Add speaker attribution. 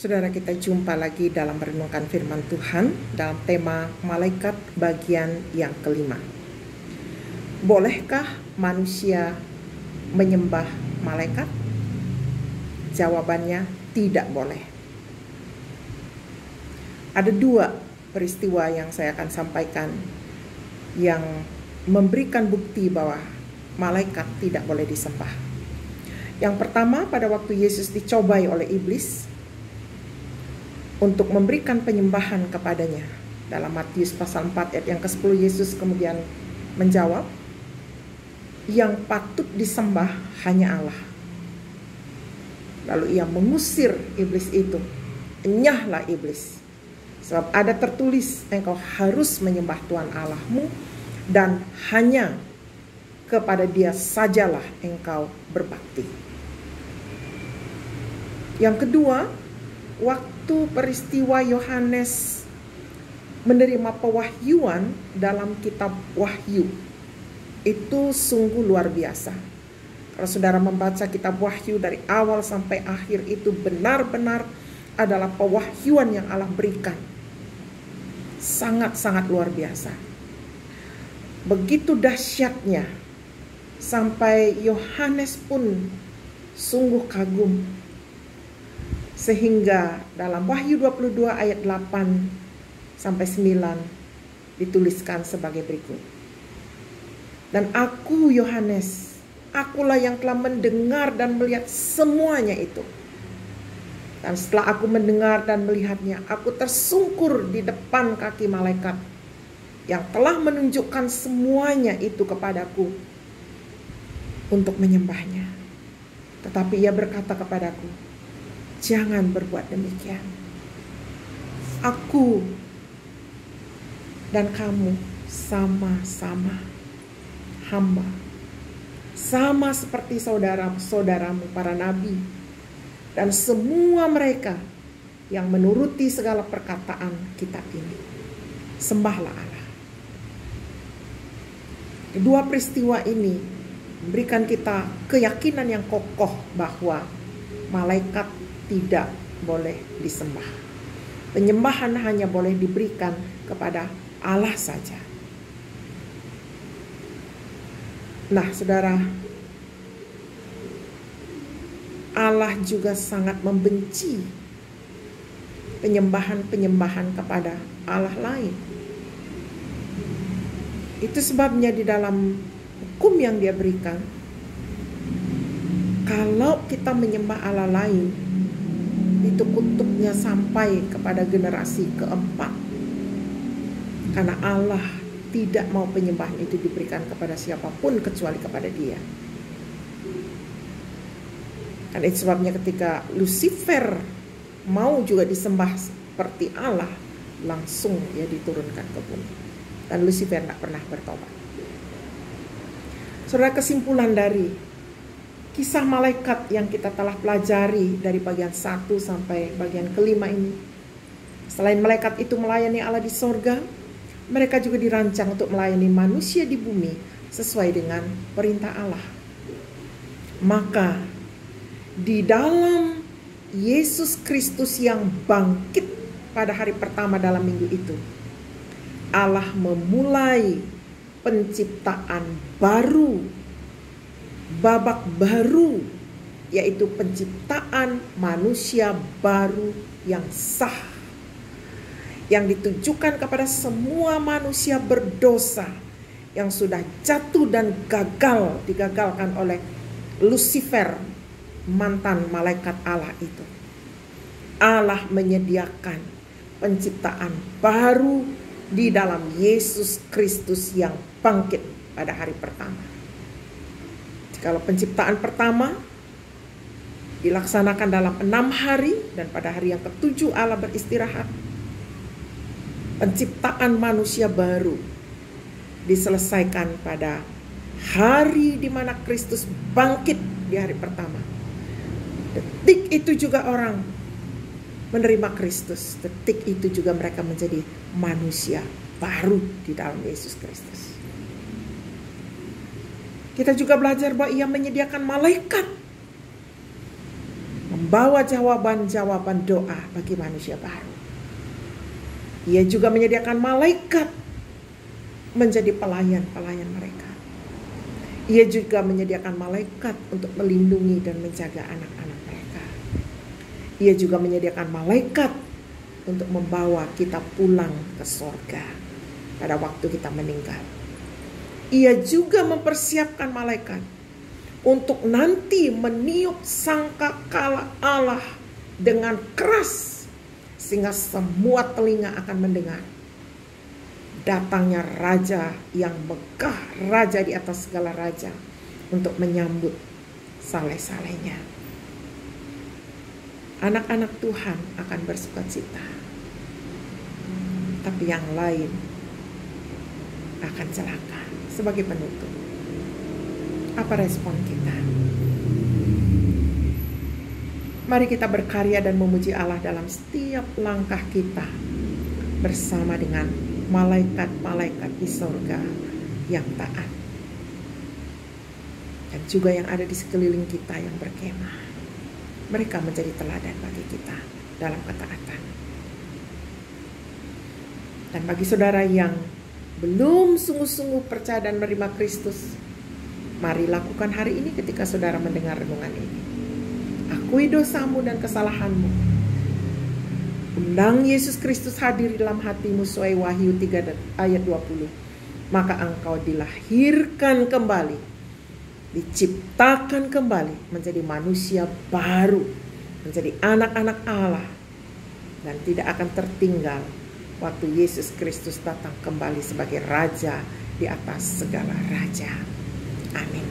Speaker 1: Saudara, kita jumpa lagi dalam merenungkan firman Tuhan dalam tema malaikat bagian yang kelima. Bolehkah manusia menyembah malaikat? Jawabannya tidak boleh. Ada dua peristiwa yang saya akan sampaikan yang memberikan bukti bahwa malaikat tidak boleh disembah. Yang pertama, pada waktu Yesus dicobai oleh iblis untuk memberikan penyembahan kepadanya. Dalam Matius pasal 4 ayat yang ke-10, Yesus kemudian menjawab, yang patut disembah hanya Allah. Lalu ia mengusir iblis itu. Enyahlah iblis. Sebab ada tertulis, engkau harus menyembah Tuhan Allahmu dan hanya kepada Dia sajalah engkau berbakti. Yang kedua, waktu peristiwa Yohanes menerima pewahyuan dalam kitab Wahyu, itu sungguh luar biasa. Kalau saudara membaca kitab Wahyu dari awal sampai akhir, itu benar-benar adalah pewahyuan yang Allah berikan. Sangat-sangat luar biasa. Begitu dahsyatnya sampai Yohanes pun sungguh kagum. Sehingga dalam Wahyu 22 ayat 8 sampai 9 dituliskan sebagai berikut. Dan aku Yohanes, akulah yang telah mendengar dan melihat semuanya itu. Dan setelah aku mendengar dan melihatnya, aku tersungkur di depan kaki malaikat yang telah menunjukkan semuanya itu kepadaku untuk menyembahnya. Tetapi ia berkata kepadaku, jangan berbuat demikian. Aku dan kamu sama-sama hamba, sama seperti saudara-saudaramu para nabi dan semua mereka yang menuruti segala perkataan kitab ini. Sembahlah Allah. Kedua peristiwa ini memberikan kita keyakinan yang kokoh bahwa malaikat tidak boleh disembah. Penyembahan hanya boleh diberikan kepada Allah saja. Nah, saudara, Allah juga sangat membenci penyembahan-penyembahan kepada Allah lain. Itu sebabnya di dalam hukum yang Dia berikan, kalau kita menyembah Allah lain, itu kutuknya sampai kepada generasi keempat. Karena Allah tidak mau penyembahan itu diberikan kepada siapapun kecuali kepada Dia. Dan itu sebabnya ketika Lucifer mau juga disembah seperti Allah, langsung dia diturunkan ke bumi. Dan Lucifer tidak pernah bertobat. Saudara, kesimpulan dari kisah malaikat yang kita telah pelajari dari bagian 1 sampai bagian kelima ini, selain malaikat itu melayani Allah di sorga, mereka juga dirancang untuk melayani manusia di bumi sesuai dengan perintah Allah. Maka di dalam Yesus Kristus yang bangkit pada hari pertama dalam minggu itu, Allah memulai penciptaan baru, babak baru, yaitu penciptaan manusia baru yang sah, yang ditujukan kepada semua manusia berdosa yang sudah jatuh dan digagalkan oleh Lucifer, mantan malaikat Allah itu. Allah menyediakan penciptaan baru di dalam Yesus Kristus yang bangkit pada hari pertama. Kalau penciptaan pertama dilaksanakan dalam 6 hari dan pada hari yang ke-7 Allah beristirahat, penciptaan manusia baru diselesaikan pada hari di mana Kristus bangkit di hari pertama. Detik itu juga orang menerima Kristus. Detik itu juga mereka menjadi manusia baru di dalam Yesus Kristus. Kita juga belajar bahwa Ia menyediakan malaikat membawa jawaban-jawaban doa bagi manusia baru. Ia juga menyediakan malaikat menjadi pelayan-pelayan mereka. Ia juga menyediakan malaikat untuk melindungi dan menjaga anak-anak mereka. Ia juga menyediakan malaikat untuk membawa kita pulang ke sorga pada waktu kita meninggal. Ia juga mempersiapkan malaikat untuk nanti meniup sangkakala Allah dengan keras, sehingga semua telinga akan mendengar datangnya Raja yang megah, Raja di atas segala raja, untuk menyambut saleh-salehnya. Anak-anak Tuhan akan bersukacita, tapi yang lain akan celaka. Sebagai penutup, apa respon kita? Mari kita berkarya dan memuji Allah dalam setiap langkah kita, bersama dengan malaikat-malaikat di sorga yang taat, dan juga yang ada di sekeliling kita yang berkemah. Mereka menjadi teladan bagi kita dalam ketaatan. Dan bagi saudara yang belum sungguh-sungguh percaya dan menerima Kristus, mari lakukan hari ini ketika saudara mendengar renungan ini. Akui dosamu dan kesalahanmu. Undang Yesus Kristus hadir dalam hatimu sesuai Wahyu 3 ayat 20. Maka engkau dilahirkan kembali, diciptakan kembali menjadi manusia baru, menjadi anak-anak Allah, dan tidak akan tertinggal waktu Yesus Kristus datang kembali sebagai Raja di atas segala raja. Amin.